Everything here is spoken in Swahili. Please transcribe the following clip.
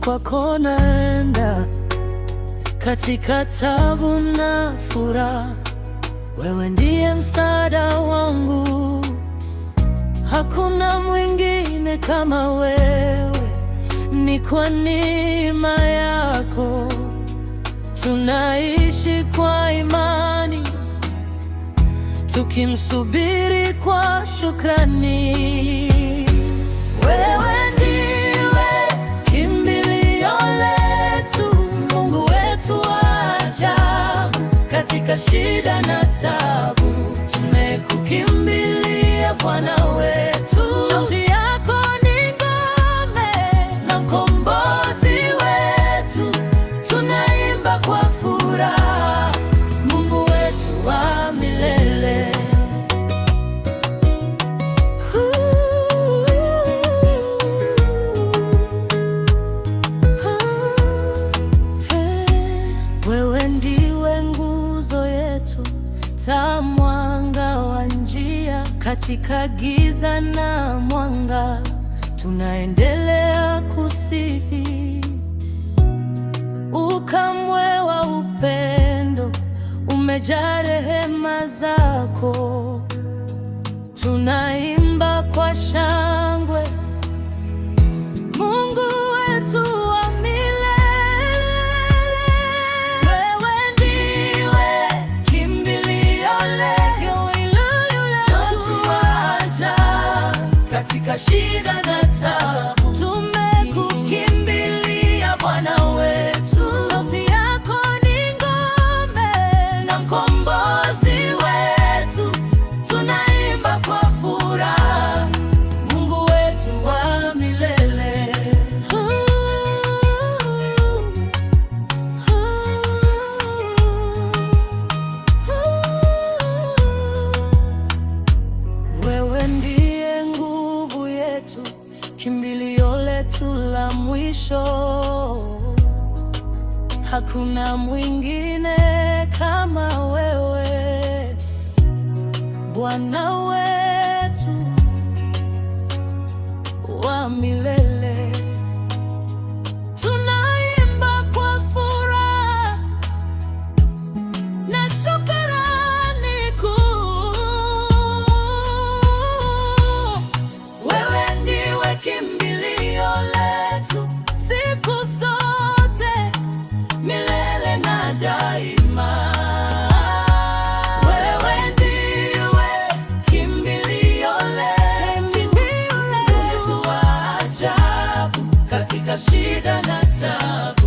kwako naenda, katika taabu na furaha, wewe ndiye msaada wangu. Hakuna mwingine kama wewe, ni kwa neema yako tunaishi kwa imani, tukimsubiri kwa shukrani. Wewe ndiwe kimbilio letu, Mungu wetu wa ajabu. Katika shida na taabu, tumekukimbilia Bwana wetu. Sauti yako ni ngome na mkombozi wetu, tunaimba kwa furaha, Mungu wetu wa milele. Wewe ndiwe nguzo yetu, taa, mwanga wa njia, katika giza na mwanga, tunaendelea kusihi. Ukamwe wa upendo, umejaa rehema zako, tunaimba kwa shangwe, Mungu wetu wa milele. Wewe ndiwe kimbilio letu, sauti ya ajabu. Katika shida na taabu, tumekukimbilia Bwana wetu. Sauti yako ni ngome na mkombozi wetu, tunaimba kwa furaha, Mungu wetu wa milele. Wewe ndiye nguvu yetu, kimbilio letu la mwisho. Hakuna mwingine kama wewe, Bwana wetu wa milele. Tunaimba kwa furaha na shukrani kuu. Wewe ndiwe kimbilio letu siku zote, milele na daima. Wewe ndiwe kimbilio letu, Mungu wetu wa ajabu. Katika shida na taabu,